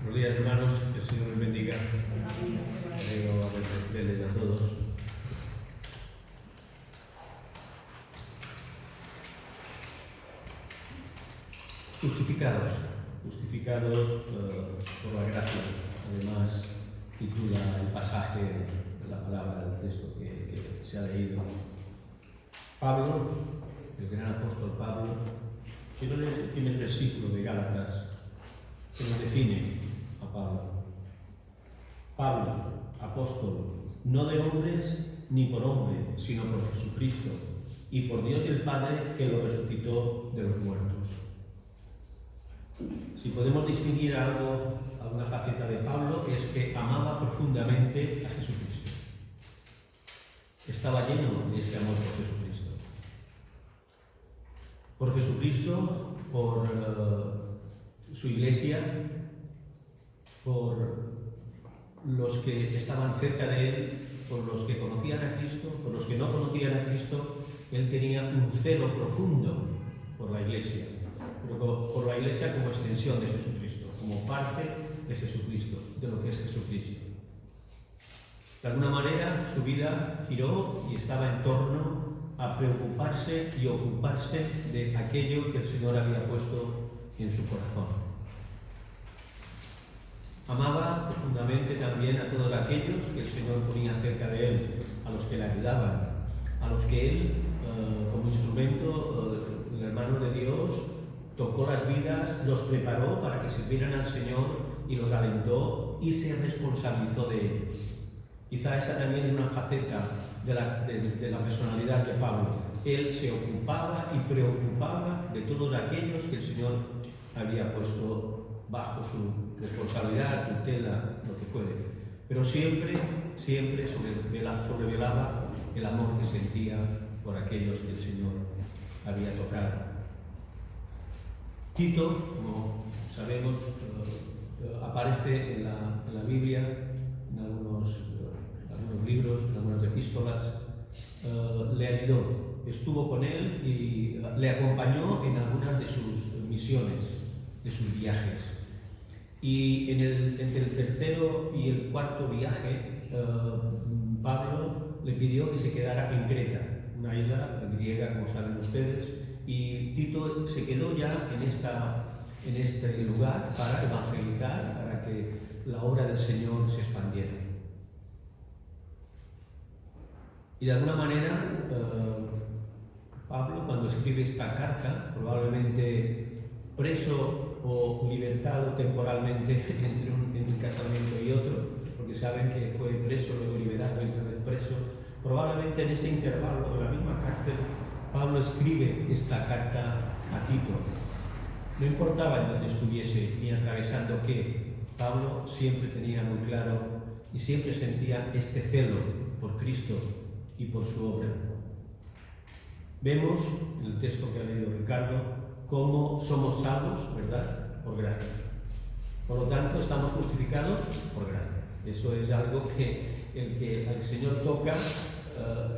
Buenos días, hermanos, que el Señor les bendiga. Quiero agradecerles a todos. Justificados por la gracia. Además, titula el pasaje de la palabra del texto que se ha leído. Pablo, el gran apóstol Pablo, quiero leer el primer versículo de Gálatas que nos define a Pablo. Pablo, apóstol, no de hombres ni por hombre, sino por Jesucristo y por Dios y el Padre que lo resucitó de los muertos. Si podemos distinguir algo, alguna faceta de Pablo, es que amaba profundamente a Jesucristo. Estaba lleno de ese amor por Jesucristo. Por Jesucristo, por su iglesia, por los que estaban cerca de él, por los que conocían a Cristo, por los que no conocían a Cristo. Él tenía un celo profundo por la iglesia, pero por la iglesia como extensión de Jesucristo, como parte de Jesucristo, de lo que es Jesucristo. De alguna manera su vida giró y estaba en torno a preocuparse y ocuparse de aquello que el Señor había puesto en su corazón. Amaba profundamente también a todos aquellos que el Señor ponía cerca de él, a los que le ayudaban, a los que él, como instrumento, el hermano de Dios, tocó las vidas, los preparó para que sirvieran al Señor y los alentó y se responsabilizó de ellos. Quizá esa también es una faceta de la personalidad de Pablo. Él se ocupaba y preocupaba de todos aquellos que el Señor había puesto bajo su responsabilidad, tutela, lo que fuere. Pero siempre sobrevelaba el amor que sentía por aquellos que el Señor había tocado. Tito, como sabemos, aparece en la Biblia, en algunos libros, en algunas epístolas. Le ayudó, estuvo con él y le acompañó en algunas de sus misiones, de sus viajes. Y entre el tercero y el cuarto viaje, Pablo le pidió que se quedara en Creta, una isla griega, como saben ustedes, y Tito se quedó ya en este lugar para evangelizar, para que la obra del Señor se expandiera. Y de alguna manera, Pablo, cuando escribe esta carta, probablemente preso o libertado temporalmente entre un casamiento y otro, porque saben que fue preso, luego liberado, otra vez preso. Probablemente en ese intervalo, en la misma cárcel, Pablo escribe esta carta a Tito. No importaba en dónde estuviese ni atravesando qué, Pablo siempre tenía muy claro y siempre sentía este celo por Cristo y por su obra. Vemos en el texto que ha leído Ricardo cómo somos salvos, ¿verdad? Por gracia. Por lo tanto, estamos justificados por gracia. Eso es algo que el que al Señor toca,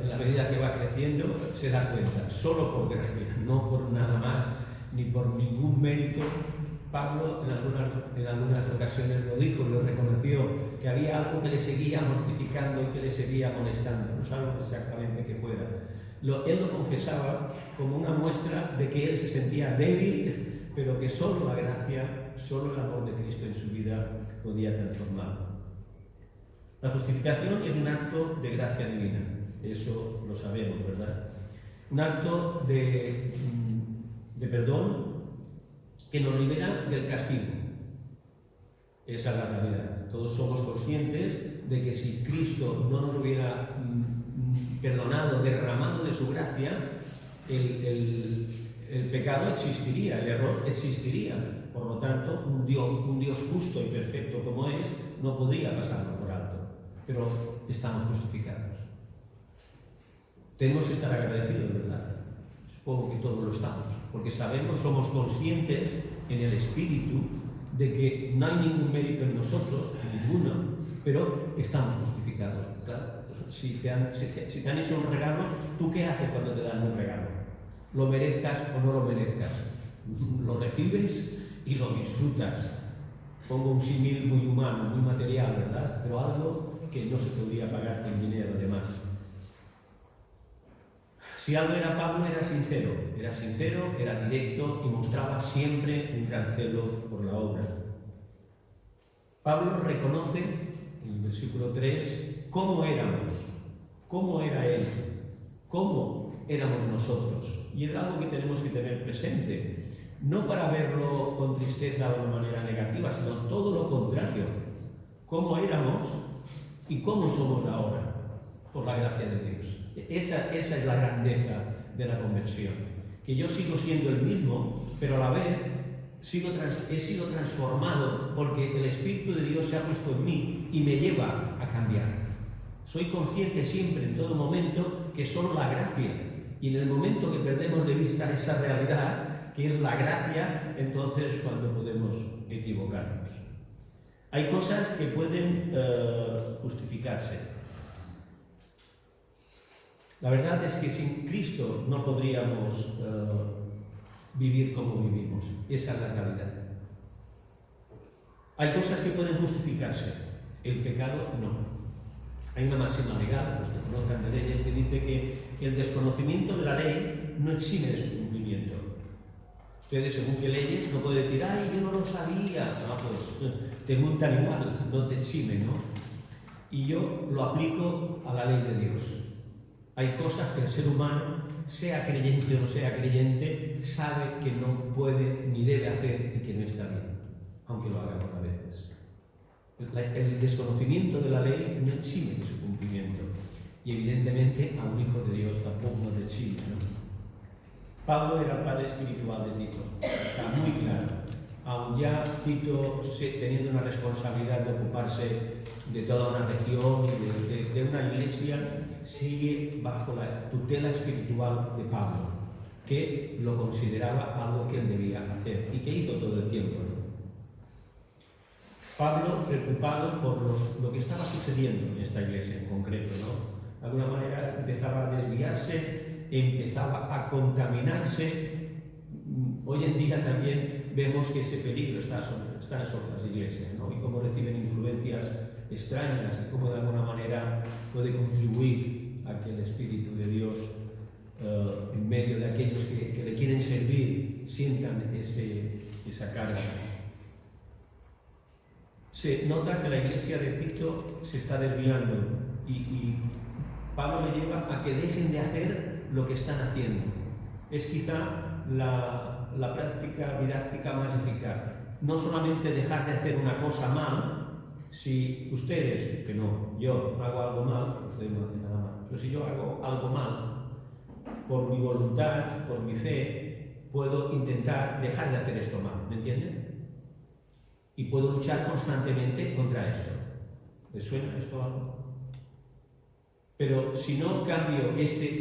en la medida que va creciendo, se da cuenta. Solo por gracia, no por nada más, ni por ningún mérito. Pablo en algunas ocasiones lo dijo, lo reconoció, que había algo que le seguía mortificando y que le seguía molestando. No sabemos exactamente qué fuera. Él lo confesaba como una muestra de que él se sentía débil, pero que solo la gracia, solo el amor de Cristo en su vida podía transformarlo. La justificación es un acto de gracia divina, eso lo sabemos, ¿verdad? Un acto de perdón que nos libera del castigo. Esa es la realidad. Todos somos conscientes de que si Cristo no nos hubiera perdonado, derramado de su gracia, el pecado existiría, el error existiría. Por lo tanto, un Dios justo y perfecto como es, no podría pasarlo por alto. Pero estamos justificados. Tenemos que estar agradecidos, ¿verdad? Supongo que todos lo estamos, porque sabemos, somos conscientes en el Espíritu de que no hay ningún mérito en nosotros, ninguno, pero estamos justificados, ¿claro? Si te han hecho un regalo, ¿tú qué haces cuando te dan un regalo? Lo merezcas o no lo merezcas. Lo recibes y lo disfrutas. Pongo un símil muy humano, muy material, ¿verdad? Pero algo que no se podría pagar con dinero, además. Si algo era Pablo, era sincero, era directo y mostraba siempre un gran celo por la obra. Pablo reconoce, en el versículo 3, cómo éramos, cómo era él, cómo éramos nosotros. Y es algo que tenemos que tener presente, no para verlo con tristeza o de manera negativa, sino todo lo contrario. Cómo éramos y cómo somos ahora, por la gracia de Dios. Esa es la grandeza de la conversión. Que yo sigo siendo el mismo, pero a la vez he sido transformado porque el Espíritu de Dios se ha puesto en mí y me lleva a cambiar. Soy consciente siempre, en todo momento, que solo la gracia. Y en el momento que perdemos de vista esa realidad, que es la gracia, entonces es cuando podemos equivocarnos. Hay cosas que pueden justificarse. La verdad es que sin Cristo no podríamos vivir como vivimos. Esa es la realidad. Hay cosas que pueden justificarse. El pecado no. Hay una máxima legal, los que conozcan de leyes, que dice que el desconocimiento de la ley no exime de su cumplimiento. Ustedes, según qué leyes, no pueden decir, ¡ay, yo no lo sabía! No, pues te multan igual, no te exime, ¿no? Y yo lo aplico a la ley de Dios. Hay cosas que el ser humano, sea creyente o no sea creyente, sabe que no puede ni debe hacer y que no está bien, aunque lo haga a veces. El desconocimiento de la ley no exime de su cumplimiento. Y evidentemente a un hijo de Dios tampoco no le exime, ¿no? Pablo era el padre espiritual de Tito, está muy claro. Aun ya Tito, teniendo una responsabilidad de ocuparse de toda una región y de una iglesia, sigue bajo la tutela espiritual de Pablo, que lo consideraba algo que él debía hacer y que hizo todo el tiempo, ¿no? Pablo, preocupado por lo que estaba sucediendo en esta iglesia en concreto, ¿no? De alguna manera empezaba a desviarse, empezaba a contaminarse. Hoy en día también vemos que ese peligro está en las iglesias, ¿no? Y cómo reciben influencias extrañas y cómo de alguna manera puede contribuir a que el Espíritu de Dios, en medio de aquellos que le quieren servir, sientan esa carga. Se nota que la iglesia de Tito se está desviando y Pablo le lleva a que dejen de hacer lo que están haciendo. Es quizá la práctica didáctica más eficaz. No solamente dejar de hacer una cosa mal. Si ustedes, que no, yo hago algo mal, ustedes no hacen nada mal, pero si yo hago algo mal, por mi voluntad, por mi fe, puedo intentar dejar de hacer esto mal, ¿me entienden? Y puedo luchar constantemente contra esto. ¿Les suena esto algo? Pero si no cambio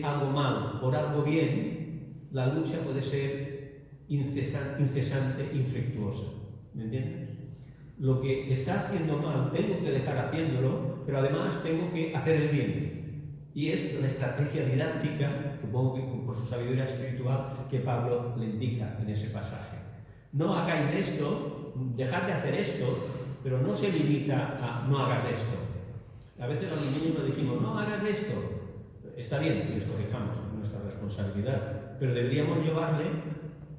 algo mal por algo bien, la lucha puede ser incesante, infructuosa, ¿me entienden? Lo que está haciendo mal, tengo que dejar haciéndolo, pero además tengo que hacer el bien. Y es la estrategia didáctica, supongo que por su sabiduría espiritual, que Pablo le indica en ese pasaje. No hagáis esto, dejad de hacer esto, pero no se limita a no hagas esto. A veces los niños nos decimos, no hagas esto. Está bien que les corrijamos, es nuestra responsabilidad, pero deberíamos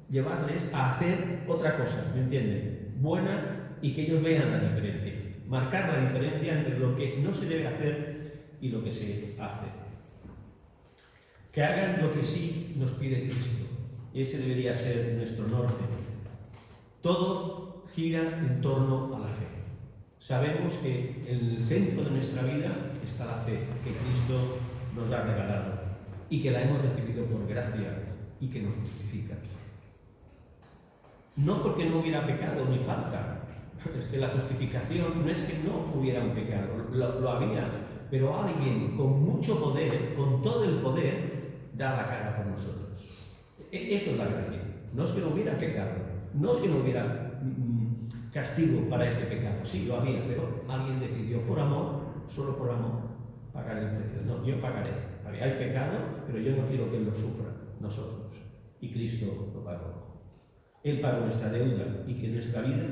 llevarles a hacer otra cosa, ¿me entienden? Buena, y que ellos vean la diferencia, marcar la diferencia entre lo que no se debe hacer y lo que se hace. Que hagan lo que sí nos pide Cristo, y ese debería ser nuestro norte. Todo gira en torno a la fe. Sabemos que en el centro de nuestra vida está la fe que Cristo nos ha regalado y que la hemos recibido por gracia y que nos justifica. No porque no hubiera pecado ni falta. Es que la justificación no es que no hubiera un pecado, lo había, pero alguien con mucho poder, con todo el poder, da la cara por nosotros. Eso es la gracia. No es que no hubiera pecado, no es que no hubiera castigo para este pecado. Sí, lo había, pero alguien decidió por amor, solo por amor, pagar el precio. No, yo pagaré. Hay pecado, pero yo no quiero que Él lo sufra, nosotros. Y Cristo lo pagó. Él pagó nuestra deuda y que nuestra vida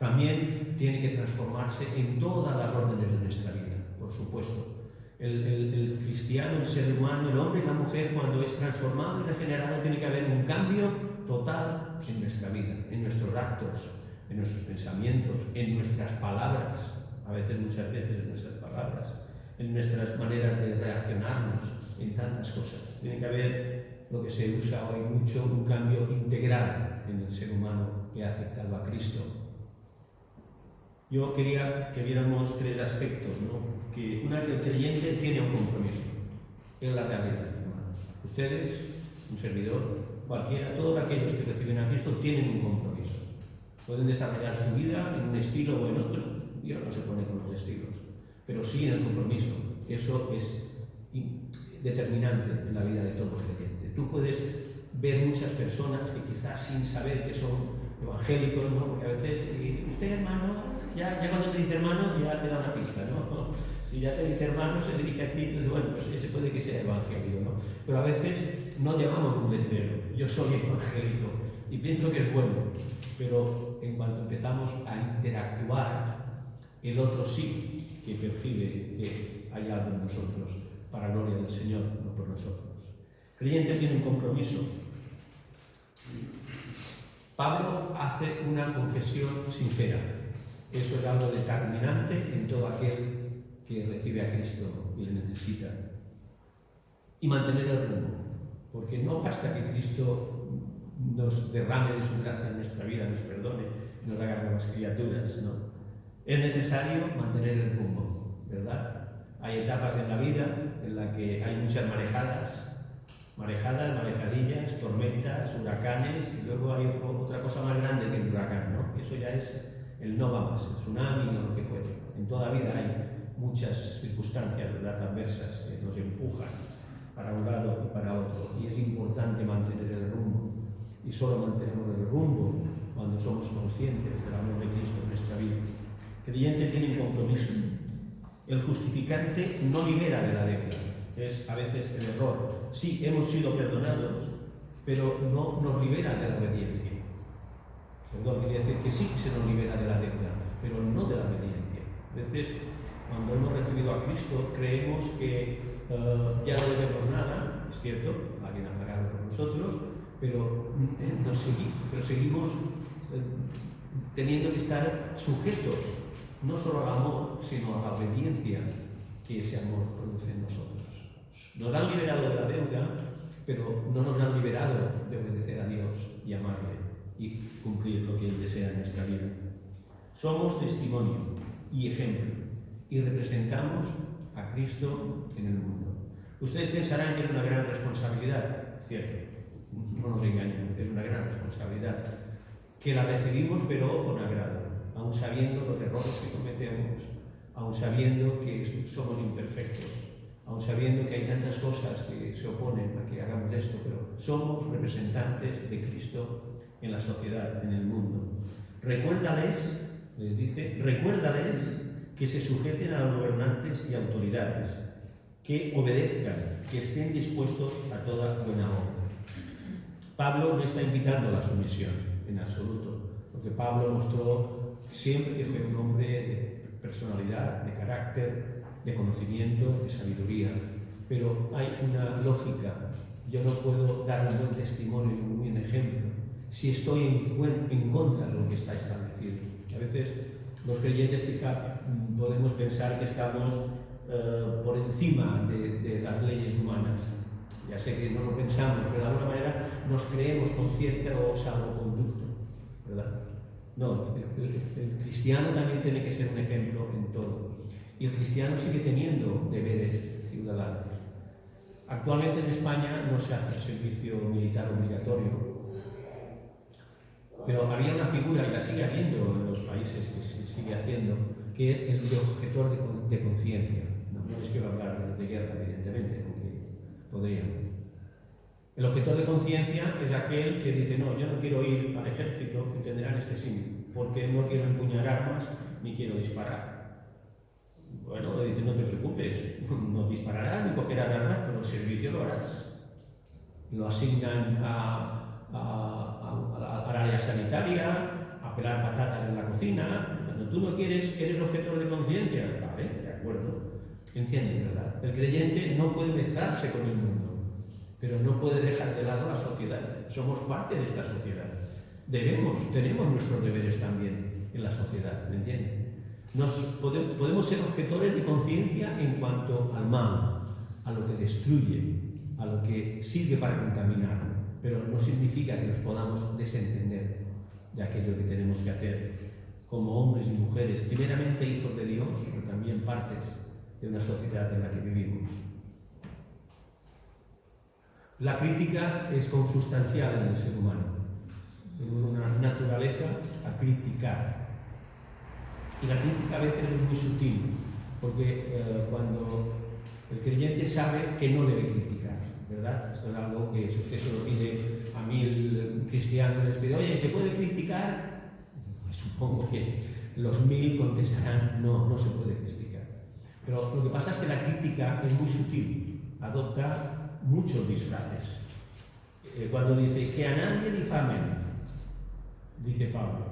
también tiene que transformarse en todas las órdenes de nuestra vida, por supuesto. El cristiano, el ser humano, el hombre y la mujer, cuando es transformado y regenerado, tiene que haber un cambio total en nuestra vida, en nuestros actos, en nuestros pensamientos, en nuestras palabras, muchas veces en nuestras palabras, en nuestras maneras de reaccionarnos, en tantas cosas. Tiene que haber lo que se usa hoy mucho, un cambio integral en el ser humano que ha aceptado a Cristo. Yo quería que viéramos tres aspectos, ¿no? Que el creyente tiene un compromiso, es la realidad. Ustedes, un servidor, cualquiera, todos aquellos que reciben a Cristo tienen un compromiso. Pueden desarrollar su vida en un estilo o en otro. Dios no se pone con los estilos, pero sí en el compromiso. Eso es determinante en la vida de todo creyente. Tú puedes ver muchas personas que quizás sin saber que son evangélicos, ¿no? Porque a veces, usted hermano, ya cuando te dice hermano ya te da una pista, ¿no? Si ya te dice hermano, se dirige a ti, entonces, bueno, pues ese puede que sea evangélico, ¿no? Pero a veces no llevamos un letrero, yo soy evangélico, y pienso que es bueno, pero en cuanto empezamos a interactuar, el otro sí que percibe que hay algo en nosotros para gloria del Señor, no por nosotros. El creyente tiene un compromiso. Pablo hace una confesión sincera. Eso es algo determinante en todo aquel que recibe a Cristo y le necesita. Y mantener el rumbo, porque no basta que Cristo nos derrame de su gracia en nuestra vida, nos perdone, nos haga nuevas criaturas, ¿no? Es necesario mantener el rumbo, ¿verdad? Hay etapas en la vida en las que hay muchas marejadillas, tormentas, huracanes, y luego hay otra cosa más grande que el huracán, ¿no? Eso ya es el no va más, el tsunami o lo que fuere. En toda vida hay muchas circunstancias, ¿verdad?, adversas que nos empujan para un lado y para otro, y es importante mantener el rumbo, y solo mantenemos el rumbo cuando somos conscientes del amor de Cristo en nuestra vida. El creyente tiene un compromiso. El justificante no libera de la deuda, es a veces el error. Sí, hemos sido perdonados, pero no nos libera de la obediencia. Perdón, quería decir que sí que se nos libera de la deuda, pero no de la obediencia. A veces, cuando hemos recibido a Cristo, creemos que ya no debemos nada, es cierto, alguien ha pagado por nosotros, pero seguimos teniendo que estar sujetos no solo al amor, sino a la obediencia que ese amor produce en nosotros. Nos han liberado de la deuda, pero no nos han liberado de obedecer a Dios y amarle y cumplir lo que Él desea en nuestra vida. Somos testimonio y ejemplo y representamos a Cristo en el mundo. Ustedes pensarán que es una gran responsabilidad, cierto, no nos engañemos, es una gran responsabilidad, que la recibimos pero con agrado, aun sabiendo los errores que cometemos, aun sabiendo que somos imperfectos, aun sabiendo que hay tantas cosas que se oponen a que hagamos esto, pero somos representantes de Cristo en la sociedad, en el mundo. Recuérdales, les dice, recuérdales que se sujeten a los gobernantes y autoridades, que obedezcan, que estén dispuestos a toda buena obra. Pablo no está invitando a la sumisión, en absoluto, porque Pablo mostró siempre que fue un hombre de personalidad, de carácter, de conocimiento, de sabiduría, pero hay una lógica. Yo no puedo dar un buen testimonio y un buen ejemplo si estoy en contra de lo que está establecido. A veces los creyentes quizá podemos pensar que estamos por encima de las leyes humanas. Ya sé que no lo pensamos, pero de alguna manera nos creemos con cierto salvoconducto, ¿verdad? No, el cristiano también tiene que ser un ejemplo en todo. Y el cristiano sigue teniendo deberes ciudadanos. Actualmente en España no se hace servicio militar obligatorio, pero había una figura, y la sigue habiendo en los países que se sigue haciendo, que es el de objetor de conciencia. No les quiero hablar de guerra, evidentemente, aunque podrían. El objetor de conciencia es aquel que dice, no, yo no quiero ir al ejército, entenderán este símil, porque no quiero empuñar armas ni quiero disparar. Bueno, le dicen, no te preocupes, no dispararás ni cogerás armas, pero el servicio lo harás. Lo asignan al área sanitaria, a pelar patatas en la cocina. Cuando tú no quieres, eres objetor de conciencia. Vale, de acuerdo. ¿Entiendes, verdad? El creyente no puede mezclarse con el mundo, pero no puede dejar de lado la sociedad. Somos parte de esta sociedad. Tenemos nuestros deberes también en la sociedad, ¿me entiendes? Podemos ser objetores de conciencia en cuanto al mal, a lo que destruye, a lo que sirve para contaminar, pero no significa que nos podamos desentender de aquello que tenemos que hacer como hombres y mujeres, primeramente hijos de Dios, pero también partes de una sociedad en la que vivimos. La crítica es consustancial en el ser humano, en una naturaleza a criticar. Y la crítica a veces es muy sutil, porque cuando el creyente sabe que no debe criticar, ¿verdad? Esto es algo que si usted se lo pide a 1000 cristianos, les pide, oye, ¿se puede criticar? Pues supongo que los 1000 contestarán, no, no se puede criticar. Pero lo que pasa es que la crítica es muy sutil, adopta muchos disfraces. Cuando dice que a nadie difamen, dice Pablo,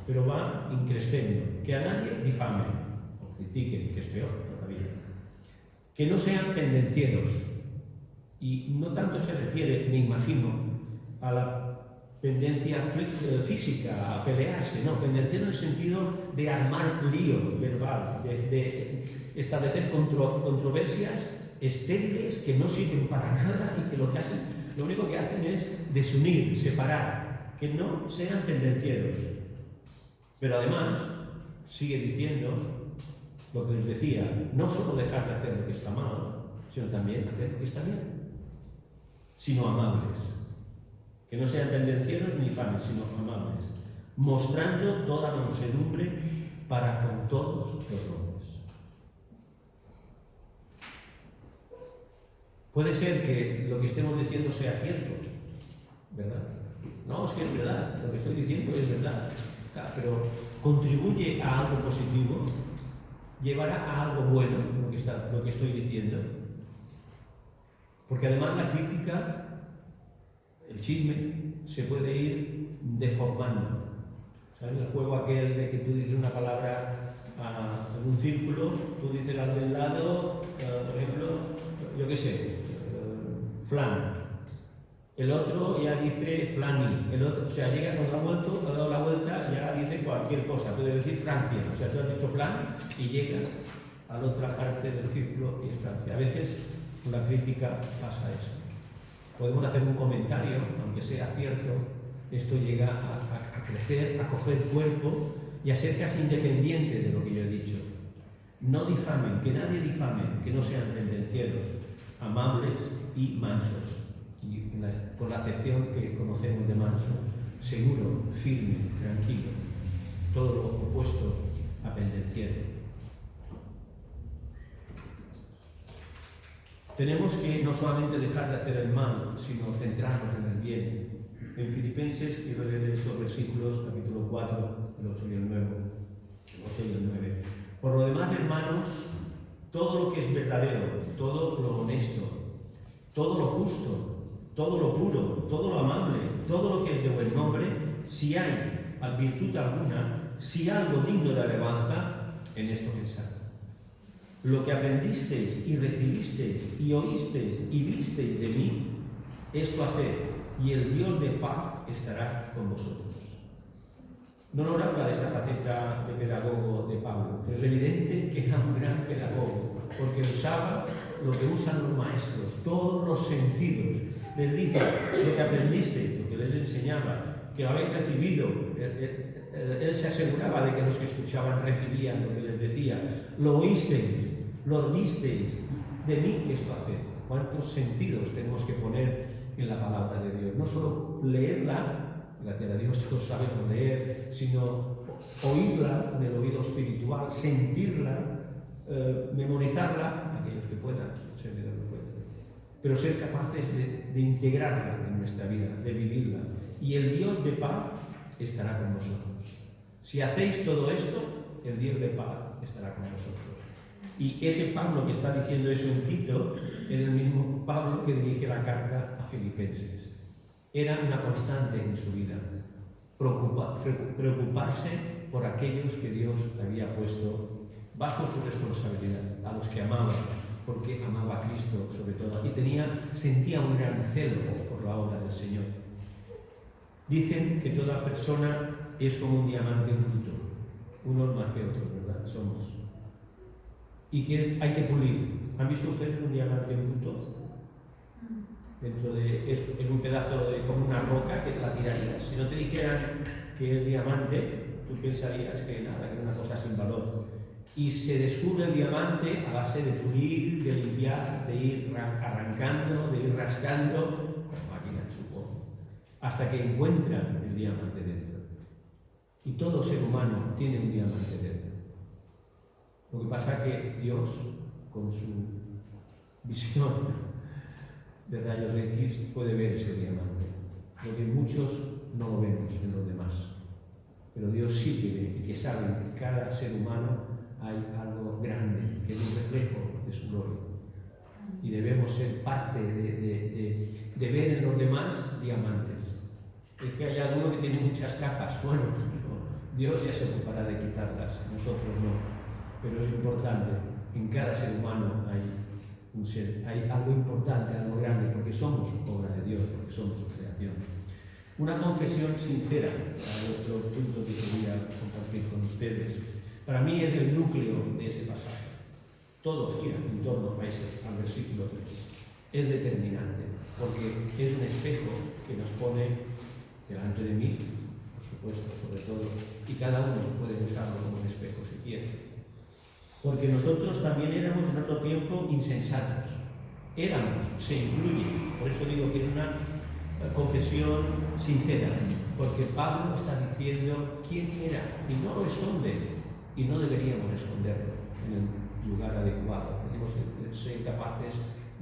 pero va increciendo, que a nadie difamen o critiquen, que es peor todavía, que no sean pendencieros, y no tanto se refiere, me imagino, a la pendencia física, a pelearse, no, pendenciero en el sentido de armar lío verbal, de establecer controversias estériles que no sirven para nada y que lo único que hacen es desunir, separar, que no sean pendencieros. Pero además sigue diciendo lo que les decía, no solo dejar de hacer lo que está mal, sino también hacer lo que está bien, sino amables. Que no sean tendencieros ni fames, sino amables, mostrando toda mansedumbre para con todos los hombres. Puede ser que lo que estemos diciendo sea cierto, ¿verdad? No, es que es verdad, lo que estoy diciendo es verdad, claro, pero contribuye a algo positivo, llevará a algo bueno lo que estoy diciendo, porque además la crítica, el chisme, se puede ir deformando. ¿Sabes? El juego aquel de que tú dices una palabra en un círculo, tú dices al del lado, por ejemplo, yo qué sé, flan. El otro ya dice flani. El otro, o sea, llega cuando ha dado la vuelta, ya dice cualquier cosa. Puede decir Francia. O sea, tú has dicho flan y llega a la otra parte del círculo y es Francia. A veces con la crítica pasa eso. Podemos hacer un comentario, aunque sea cierto, esto llega a crecer, a coger cuerpo y a ser casi independiente de lo que yo he dicho. No difamen, que nadie difame, que no sean tendencieros, amables y mansos. Y por la acepción que conocemos de manso, seguro, firme, tranquilo, todo lo opuesto a pendenciero. Tenemos que no solamente dejar de hacer el mal, sino centrarnos en el bien. En Filipenses, quiero leer estos versículos, capítulo 4, el 8 y el 9. Por lo demás, hermanos, todo lo que es verdadero, todo lo honesto, todo lo justo, todo lo puro, todo lo amable, todo lo que es de buen nombre, si hay virtud alguna, si algo digno de alabanza, en esto pensad. Lo que aprendisteis y recibisteis y oísteis y visteis de mí, esto haced, y el Dios de paz estará con vosotros. No nos habla de esta faceta de pedagogo de Pablo, pero es evidente que era un gran pedagogo, porque usaba lo que usan los maestros, todos los sentidos. Les dice, lo que aprendisteis, lo que les enseñaba, que lo habéis recibido, él se aseguraba de que los que escuchaban recibían lo que les decía, lo oísteis, lo visteis, de mí esto haced. ¿Cuántos sentidos tenemos que poner en la palabra de Dios? No solo leerla, gracias a Dios todos sabemos leer, sino oírla con el oído espiritual, sentirla, memorizarla, aquellos que puedan, servidores que puedan, pero ser capaces de integrarla en nuestra vida, de vivirla. Y el Dios de paz estará con vosotros. Si hacéis todo esto, el Dios de paz estará con vosotros. Y ese Pablo que está diciendo eso en Tito es el mismo Pablo que dirige la carta a Filipenses. Era una constante en su vida. preocuparse por aquellos que Dios había puesto bajo su responsabilidad, a los que amaba, porque amaba a Cristo sobre todo, y sentía un gran celo por la obra del Señor. Dicen que toda persona es como un diamante en bruto, unos más que otros, ¿verdad? Somos. Y que hay que pulir. ¿Han visto ustedes un diamante en bruto? Es un pedazo de como una roca que la tirarías. Si no te dijeran que es diamante, tú pensarías que nada, que es una cosa sin valor. Y se descubre el diamante a base de pulir, de limpiar, de ir arrancando, de ir rascando, con máquinas, supongo, hasta que encuentran el diamante dentro. Y todo ser humano tiene un diamante dentro. Lo que pasa es que Dios, con su visión de rayos X, puede ver ese diamante, lo que muchos no lo vemos en los demás. Pero Dios sí que ve y que sabe que en cada ser humano hay algo grande, que es un reflejo de su gloria. Y debemos ser parte de ver en los demás diamantes. Es que hay alguno que tiene muchas capas. Bueno, Dios ya se ocupará de quitarlas, nosotros no. Pero es importante, en cada ser humano hay algo importante, algo grande, porque somos obra de Dios, porque somos su creación. Una confesión sincera, hay otro punto que quería compartir con ustedes. Para mí es el núcleo de ese pasaje. Todo gira en torno al versículo 3. Es determinante, porque es un espejo que nos pone delante de mí, por supuesto, sobre todo, y cada uno puede usarlo como un espejo si quiere. Porque nosotros también éramos en otro tiempo insensatos. Éramos, se incluye, por eso digo que es una confesión sincera, porque Pablo está diciendo quién era, y no lo esconde. Y no deberíamos esconderlo en el lugar adecuado. Tenemos que ser capaces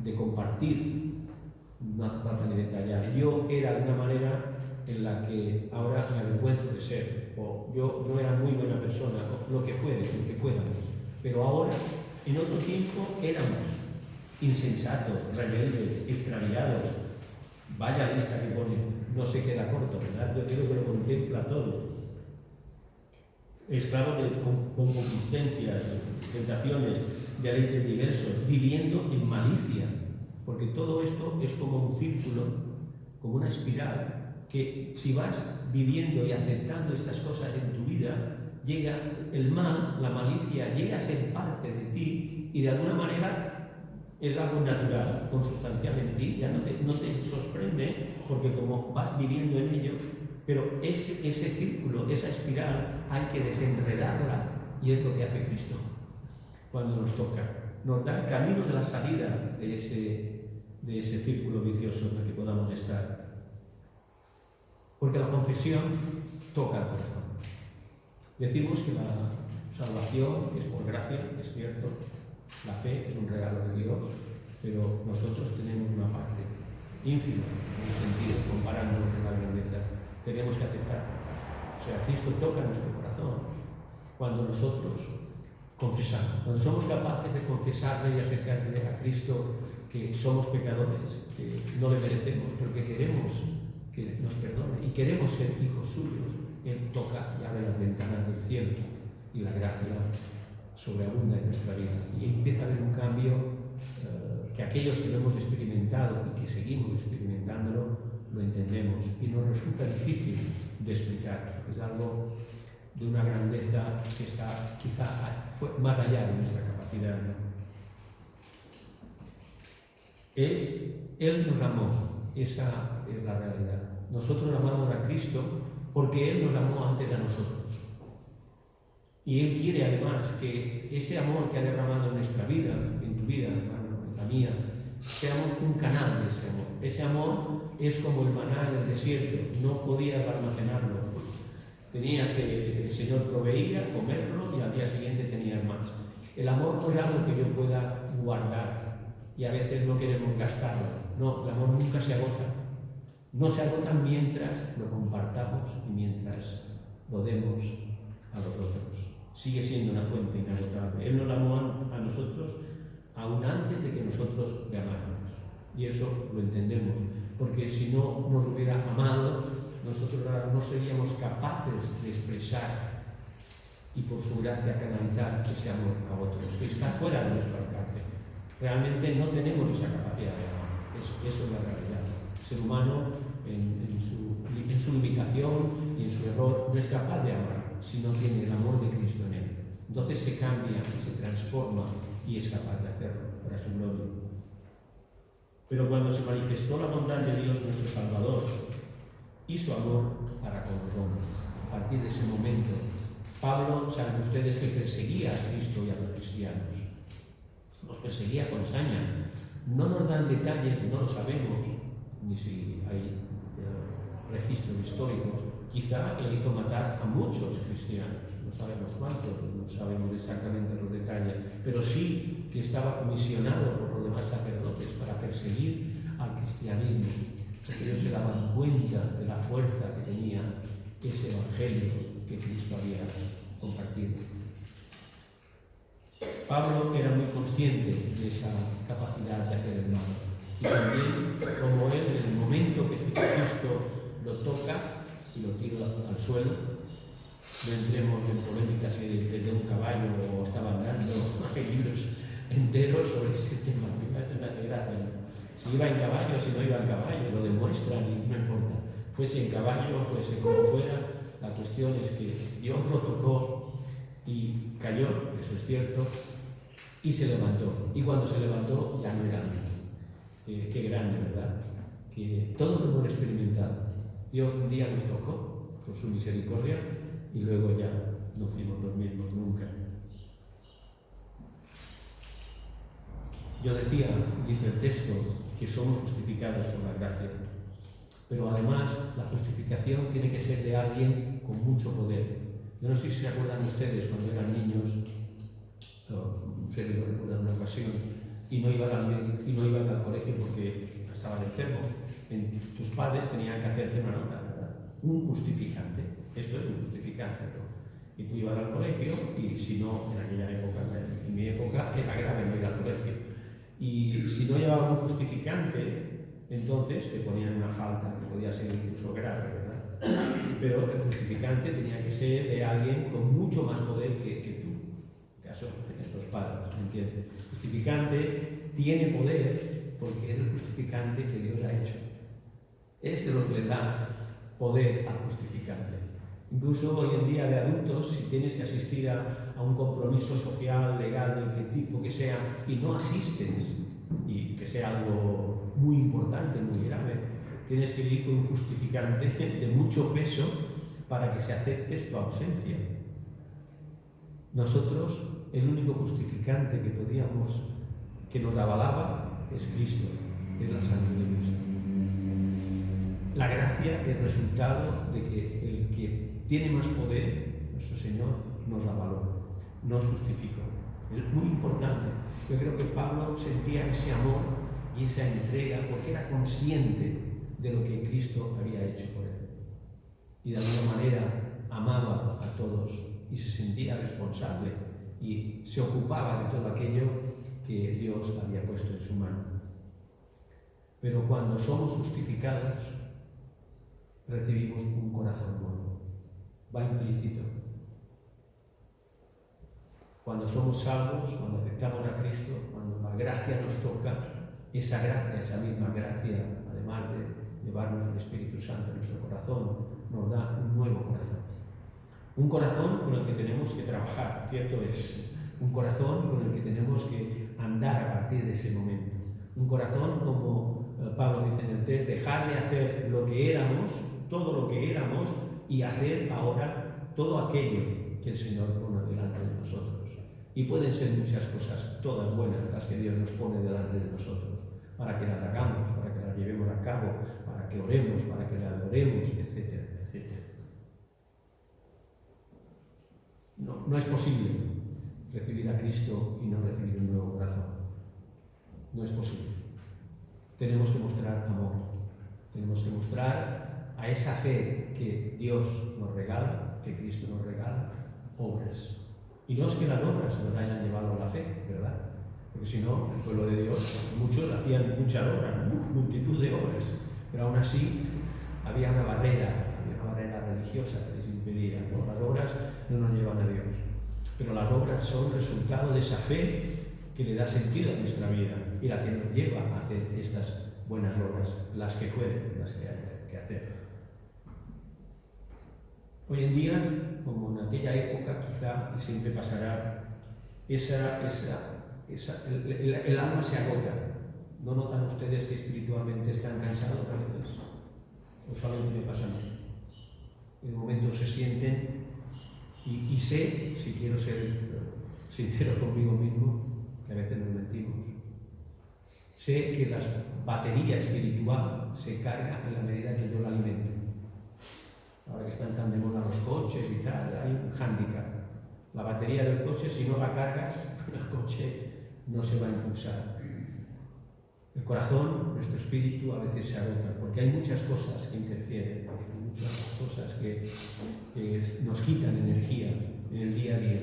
de compartir, no hace falta ni detallar. Yo era de una manera en la que ahora me avergüenzo de ser, o yo no era muy buena persona, o lo que fuéramos. Pero ahora, en otro tiempo, éramos insensatos, rebeldes, extraviados. Vaya lista que pone, no se queda corto, ¿verdad? Yo creo que lo contempla todo. Esclavos de concupiscencias, tentaciones, deleites diversos, viviendo en malicia, porque todo esto es como un círculo, como una espiral, que si vas viviendo y aceptando estas cosas en tu vida, llega el mal, la malicia, llega a ser parte de ti y de alguna manera es algo natural, consustancial en ti, ya no te sorprende porque como vas viviendo en ello. Pero ese círculo, esa espiral, hay que desenredarla, y es lo que hace Cristo cuando nos toca. Nos da el camino de la salida de ese círculo vicioso en el que podamos estar. Porque la confesión toca el corazón. Decimos que la salvación es por gracia, es cierto, la fe es un regalo de Dios, pero nosotros tenemos una parte ínfima, en un sentido, comparando con la grandeza. Tenemos que aceptar. O sea, Cristo toca nuestro corazón cuando nosotros confesamos, cuando somos capaces de confesarle y acercarle a Cristo que somos pecadores, que no le merecemos, pero que queremos que nos perdone y queremos ser hijos suyos. Él toca y abre las ventanas del cielo y la gracia sobreabunda en nuestra vida. Y empieza a haber un cambio que aquellos que lo hemos experimentado y que seguimos experimentándolo, lo entendemos y nos resulta difícil de explicar, porque es algo de una grandeza que está quizá más allá de nuestra capacidad. Él nos amó, esa es la realidad. Nosotros amamos a Cristo porque Él nos amó antes de nosotros. Y Él quiere además que ese amor que ha derramado en nuestra vida, en tu vida, hermano, en la mía, seamos un canal de ese amor. Ese amor es como el maná del desierto, no podías almacenarlo. Tenías que, el Señor proveía, comerlo y al día siguiente tenías más. El amor no es algo que yo pueda guardar y a veces no queremos gastarlo. No, el amor nunca se agota. No se agota mientras lo compartamos y mientras lo demos a los otros. Sigue siendo una fuente inagotable. Él nos amó a nosotros aún antes de que nosotros le amáramos. Y eso lo entendemos, porque si no nos hubiera amado, nosotros ahora no seríamos capaces de expresar y por su gracia canalizar ese amor a otros, que está fuera de nuestro alcance. Realmente no tenemos esa capacidad de amar, eso es la realidad. El ser humano, en su limitación y en su error, no es capaz de amar si no tiene el amor de Cristo en él. Entonces se cambia y se transforma y es capaz de hacerlo para su gloria. Pero cuando se manifestó la bondad de Dios nuestro Salvador y su amor para con los hombres, a partir de ese momento, Pablo, saben ustedes que perseguía a Cristo y a los cristianos. Los perseguía con saña. No nos dan detalles, no lo sabemos, ni si hay registros históricos. Quizá él hizo matar a muchos cristianos, no sabemos cuántos, no sabemos exactamente los detalles, pero sí que estaba comisionado por los demás sacerdotes para perseguir al cristianismo, porque ellos se daban cuenta de la fuerza que tenía ese evangelio que Cristo había compartido. Pablo era muy consciente de esa capacidad de hacer el mal, y también como él, en el momento que Jesucristo lo toca y lo tira al suelo, no entremos en polémicas si desde un caballo o estaba andando, hay libros enteros sobre ese tema, me parece una desgracia. Si iba en caballo, si no iba en caballo, lo demuestran y no importa. Fuese en caballo, fuese como fuera, la cuestión es que Dios lo tocó y cayó, eso es cierto, y se levantó. Y cuando se levantó ya no era el mismo. Qué grande, ¿verdad? Que todos lo hemos experimentado. Dios un día nos tocó por su misericordia y luego ya no fuimos los mismos nunca. Yo decía, dice el texto, que somos justificados por la gracia. Pero además, la justificación tiene que ser de alguien con mucho poder. Yo no sé si se acuerdan ustedes cuando eran niños, un servidor recuerda una ocasión, y no iban al colegio porque estaban enfermos. Tus padres tenían que hacerte una nota, ¿verdad? Un justificante. Esto es un justificante, ¿no? Y tú ibas al colegio y si no, en aquella época, en mi época, era grave no ir al colegio. Y si no llevabas un justificante, entonces te ponían una falta que podía ser incluso grave, ¿verdad? Pero el justificante tenía que ser de alguien con mucho más poder que tú. En caso de los padres, ¿me entiendes? El justificante tiene poder porque es el justificante que Dios ha hecho. Es lo que le da poder al justificante. Incluso hoy en día de adultos, si tienes que asistir a un compromiso social, legal, del que tipo que sea, y no asistes, y que sea algo muy importante, muy grave, tienes que ir con un justificante de mucho peso para que se acepte tu ausencia. Nosotros, el único justificante que nos avalaba, es Cristo, es la sangre de Cristo. La gracia es resultado de que el que tiene más poder, nuestro Señor, nos avaló, nos justificó. Es muy importante. Yo creo que Pablo sentía ese amor y esa entrega porque era consciente de lo que Cristo había hecho por él. Y de alguna manera amaba a todos y se sentía responsable y se ocupaba de todo aquello que Dios había puesto en su mano. Pero cuando somos justificados, recibimos un corazón nuevo. Va implícito. Cuando somos salvos, cuando aceptamos a Cristo, cuando la gracia nos toca, esa gracia, esa misma gracia, además de llevarnos el Espíritu Santo en nuestro corazón, nos da un nuevo corazón. Un corazón con el que tenemos que trabajar, cierto es. Un corazón con el que tenemos que andar a partir de ese momento. Un corazón, como Pablo dice en el texto, dejar de hacer lo que éramos, todo lo que éramos, y hacer ahora todo aquello que el Señor pone delante de nosotros. Y pueden ser muchas cosas, todas buenas, las que Dios nos pone delante de nosotros, para que las hagamos, para que las llevemos a cabo, para que oremos, para que las adoremos, etcétera, etcétera. No es posible recibir a Cristo y no recibir un nuevo corazón. No es posible. Tenemos que mostrar amor. Tenemos que mostrar a esa fe que Dios nos regala, que Cristo nos regala, obras. Y no es que las obras nos hayan llevado a la fe, ¿verdad? Porque si no, el pueblo de Dios, muchos hacían muchas obras, multitud de obras, pero aún así había una barrera barrera religiosa que les impedía, ¿no? Las obras no nos llevan a Dios, pero las obras son resultado de esa fe que le da sentido a nuestra vida y la que nos lleva a hacer estas buenas obras, las que fueren, las que hay que hacer. Hoy en día, como en aquella época, quizá siempre pasará, el alma se agota. ¿No notan ustedes que espiritualmente están cansados a veces? ¿O solamente me pasa a mí? En momentos se sienten, y sé, si quiero ser sincero conmigo mismo, que a veces nos mentimos, sé que la batería espiritual se carga en la medida que yo la alimento. Ahora que están tan de moda los coches y tal, hay un hándicap. La batería del coche, si no la cargas, el coche no se va a impulsar. El corazón, nuestro espíritu, a veces se agota, porque hay muchas cosas que interfieren, hay muchas cosas que nos quitan energía en el día a día.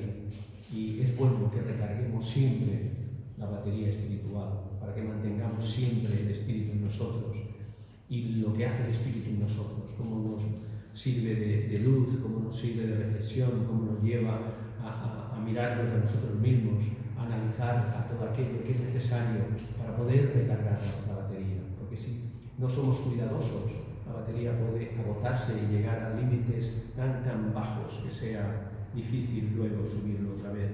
Y es bueno que recarguemos siempre la batería espiritual, para que mantengamos siempre el espíritu en nosotros y lo que hace el espíritu en nosotros, cómo nos sirve de luz, cómo nos sirve de reflexión, cómo nos lleva a mirarnos a nosotros mismos, a analizar a todo aquello que es necesario para poder recargar la batería. Porque si no somos cuidadosos, la batería puede agotarse y llegar a límites tan bajos que sea difícil luego subirlo otra vez.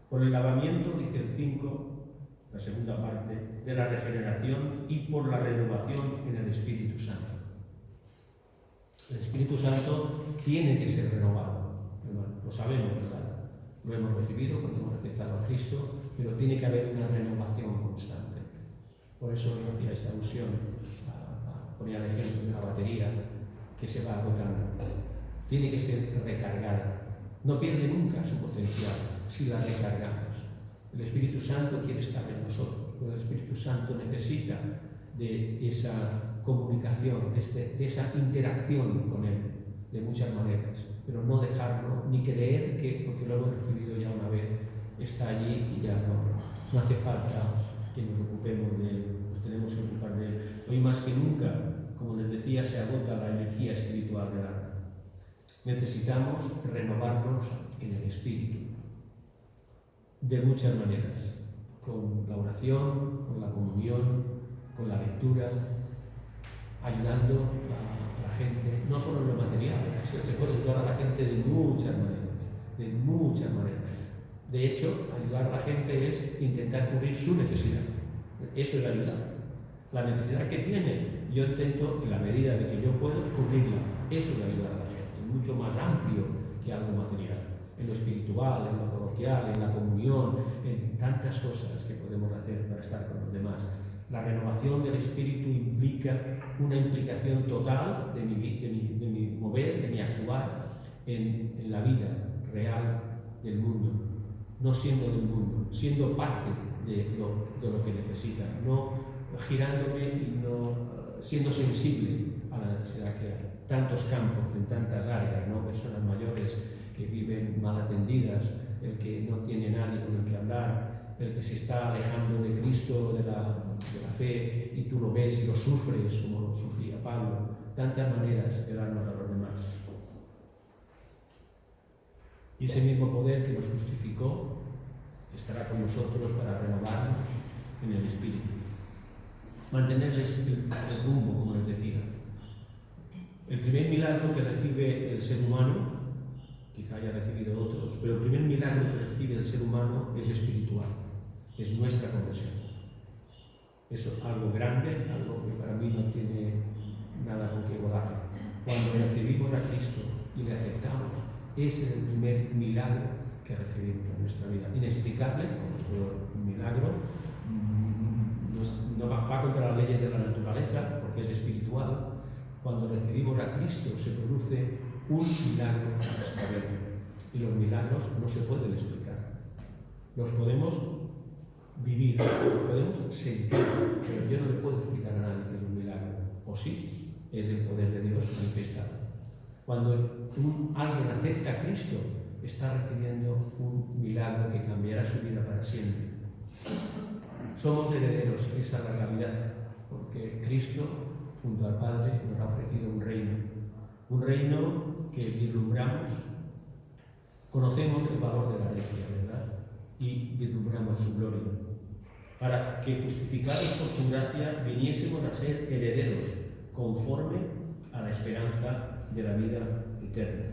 Por el lavamiento, dice el 5, la segunda parte, de la regeneración y por la renovación en el Espíritu Santo. El Espíritu Santo tiene que ser renovado, hermano, lo sabemos, ¿verdad? Lo hemos recibido cuando hemos aceptado a Cristo, pero tiene que haber una renovación constante. Por eso yo hacía esta alusión, ponía el ejemplo de una batería que se va agotando. Tiene que ser recargada. No pierde nunca su potencial si la recargamos. El Espíritu Santo quiere estar en nosotros, pero el Espíritu Santo necesita de esa comunicación, de esa interacción con Él, de muchas maneras, pero no dejarlo ni creer que, porque lo hemos recibido ya una vez, está allí y ya no hace falta que nos ocupemos de Él, nos tenemos que ocupar de Él. Hoy más que nunca, como les decía, se agota la energía espiritual del alma. Necesitamos renovarnos en el espíritu, de muchas maneras, con la oración, con la comunión, con la lectura, ayudando a la gente, no solo en lo material, se le puede ayudar a la gente de muchas maneras, de muchas maneras. De hecho, ayudar a la gente es intentar cubrir su necesidad. Eso es ayudar. La necesidad que tiene, yo intento, en la medida de que yo puedo, cubrirla. Eso es ayudar a la gente. Es mucho más amplio que algo material. En lo espiritual, en lo coloquial, en la comunión, en tantas cosas que podemos hacer para estar con los demás. La renovación del espíritu implica una implicación total de mi mover, de mi actuar en la vida real del mundo, no siendo del mundo, siendo parte de lo que necesita, no girándome y no siendo sensible a la necesidad que hay. Tantos campos, en tantas áreas, ¿no? Personas mayores que viven mal atendidas, el que no tiene nadie con el que hablar, el que se está alejando de Cristo, de la fe, y tú lo ves y lo sufres como lo sufría Pablo. Tantas maneras de darnos a los demás. Y ese mismo poder que nos justificó estará con nosotros para renovarnos en el espíritu. Mantenerles el rumbo, como les decía. El primer milagro que recibe el ser humano, quizá haya recibido otros, pero el primer milagro que recibe el ser humano es espiritual. Es nuestra conversión. Eso es algo grande, algo que para mí no tiene nada con qué volar. Cuando recibimos a Cristo y le aceptamos, ese es el primer milagro que recibimos en nuestra vida. Inexplicable, como es todo un milagro, no va contra las leyes de la naturaleza, porque es espiritual. Cuando recibimos a Cristo se produce un milagro en nuestra vida. Y los milagros no se pueden explicar. Los podemos vivir, los podemos sentir, pero yo no le puedo explicar a nadie que es un milagro. O sí, es el poder de Dios manifestado. Cuando alguien acepta a Cristo, está recibiendo un milagro que cambiará su vida para siempre. Somos herederos, esa es la realidad, porque Cristo, junto al Padre, nos ha ofrecido un reino Un reino que vislumbramos, conocemos el valor de la herencia, ¿verdad? Y vislumbramos su gloria, para que, justificados por su gracia, viniésemos a ser herederos conforme a la esperanza de la vida eterna.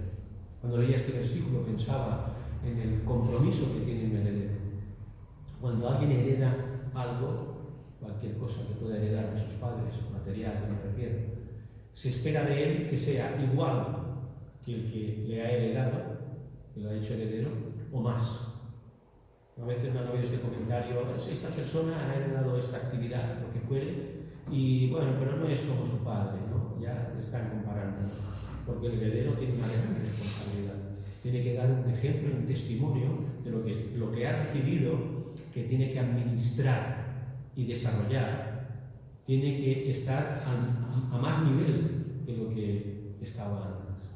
Cuando leía este versículo pensaba en el compromiso que tiene un heredero. Cuando alguien hereda algo, cualquier cosa que pueda heredar de sus padres, material, que me refiero, se espera de él que sea igual que el que le ha heredado, que lo ha hecho heredero, o más. A veces me han oído este comentario: esta persona ha heredado esta actividad, lo que fuere, y bueno, pero no es como su padre, ¿no? Ya están comparando, porque el heredero tiene una gran responsabilidad. Tiene que dar un ejemplo y un testimonio de lo que ha recibido, que tiene que administrar y desarrollar, tiene que estar a más nivel que lo que estaba antes.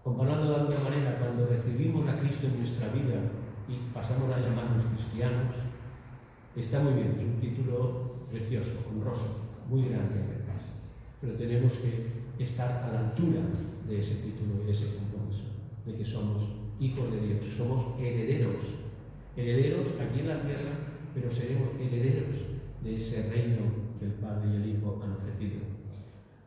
Comparando de alguna manera, cuando recibimos a Cristo en nuestra vida y pasamos a llamarnos cristianos, está muy bien, es un título precioso, honroso, muy grande, pero tenemos que estar a la altura de ese título y de ese compromiso, de que somos hijos de Dios, somos herederos aquí en la tierra, pero seremos herederos de ese reino que el Padre y el Hijo han ofrecido.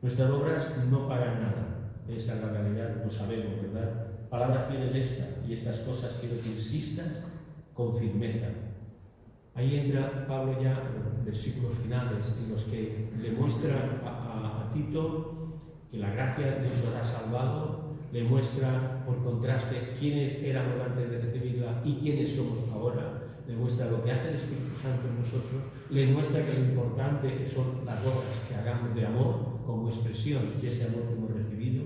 Nuestras obras no pagan nada, esa es la realidad, lo sabemos, ¿verdad? Palabra fiel es esta, y estas cosas quiero que insistas con firmeza. Ahí entra Pablo ya en los versículos finales, en los que le muestra a Tito que la gracia de Dios nos ha salvado, le muestra por contraste quiénes éramos antes de recibirla y quiénes somos ahora, le muestra lo que hace el Espíritu Santo en nosotros, le muestra que lo importante son las obras que hagamos de amor como expresión de ese amor que hemos recibido,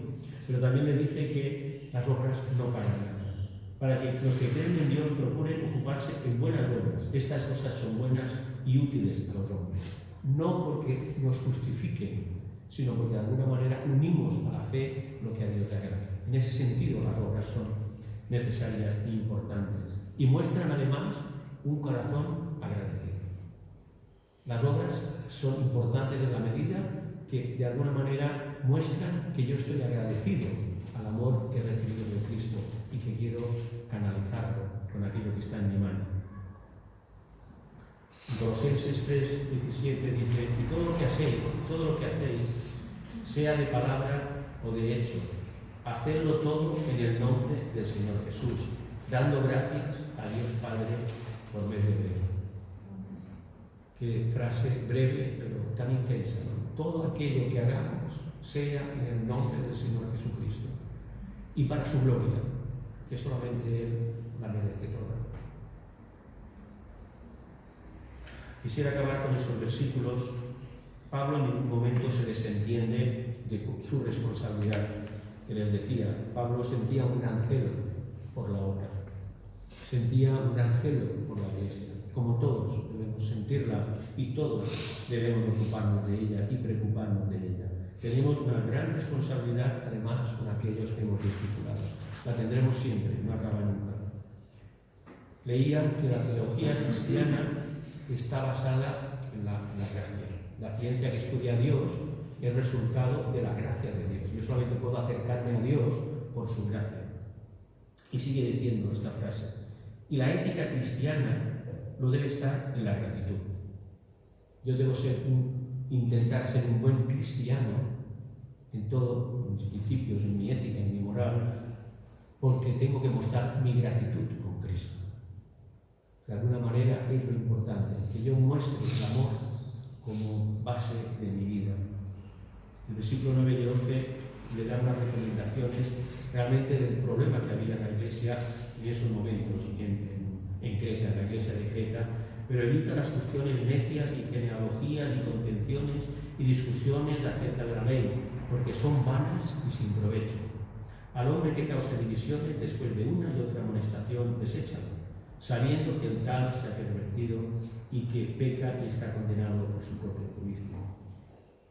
pero también le dice que las obras no pagan nada, para que los que creen en Dios procuren ocuparse en buenas obras. Estas cosas son buenas y útiles a los hombres, no porque nos justifiquen, sino porque de alguna manera unimos a la fe lo que a Dios le agrada. En ese sentido, las obras son necesarias e importantes y muestran además un corazón agradecido. Las obras son importantes en la medida que de alguna manera muestran que yo estoy agradecido al amor que he recibido de Cristo y que quiero canalizarlo con aquello que está en mi mano. Colosenses 3:17 dice: y todo lo que hacéis, sea de palabra o de hecho, hacedlo todo en el nombre del Señor Jesús, dando gracias a Dios Padre por medio de él. Qué frase breve pero tan intensa, ¿no? Todo aquello que hagamos sea en el nombre del Señor Jesucristo y para su gloria, que solamente Él la merece toda. Quisiera acabar con esos versículos. Pablo en ningún momento se desentiende de su responsabilidad, que les decía. Pablo sentía un gran celo por la obra, sentía un gran celo por la iglesia, como todos debemos sentirla y todos debemos ocuparnos de ella y preocuparnos de ella. Tenemos una gran responsabilidad, además, con aquellos que hemos discipulado. La tendremos siempre, no acaba nunca. Leía que la teología cristiana está basada en la gracia. La ciencia que estudia a Dios es resultado de la gracia de Dios. Yo solamente puedo acercarme a Dios por su gracia. Y sigue diciendo esta frase: y la ética cristiana no debe estar en la gratitud. Yo debo intentar ser un buen cristiano en todos mis principios, en mi ética, en mi moral, porque tengo que mostrar mi gratitud con Cristo. De alguna manera es lo importante, que yo muestre el amor como base de mi vida. El versículo 9 y 11 le da unas recomendaciones realmente del problema que había en la iglesia en esos momentos, en Creta, en la iglesia de Creta, pero evita las cuestiones necias y genealogías y contenciones y discusiones acerca de la ley, porque son vanas y sin provecho. Al hombre que causa divisiones después de una y otra amonestación, deséchalo, sabiendo que el tal se ha pervertido y que peca y está condenado por su propio juicio.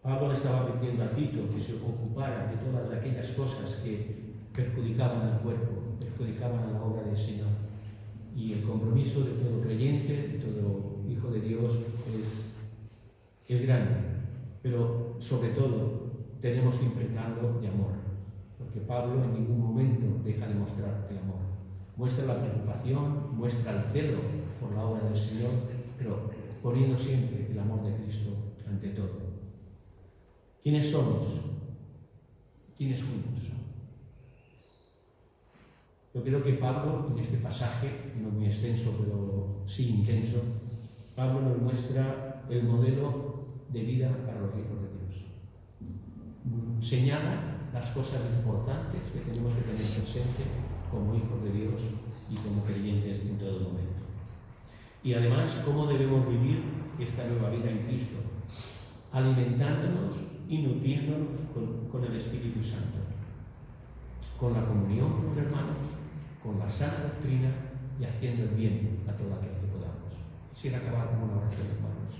Pablo le estaba pidiendo a Tito que se ocupara de todas aquellas cosas que perjudicaban al cuerpo, perjudicaban a la obra del Señor. Y el compromiso de todo creyente, de todo hijo de Dios, es grande, pero sobre todo tenemos que impregnarlo de amor. porque Pablo en ningún momento deja de mostrar el amor. Muestra la preocupación, muestra el celo por la obra del Señor, pero poniendo siempre el amor de Cristo ante todo. ¿Quiénes somos? ¿Quiénes fuimos? Yo creo que Pablo, en este pasaje, no muy extenso, pero sí intenso, Pablo nos muestra el modelo de vida para los hijos de Dios. Señala las cosas importantes que tenemos que tener presente como hijos de Dios y como creyentes en todo momento. Y además, cómo debemos vivir esta nueva vida en Cristo, alimentándonos y nutriéndonos con el Espíritu Santo, con la comunión con los hermanos, con la sana doctrina y haciendo el bien a todo aquel que podamos. Quisiera acabar con una oración, hermanos.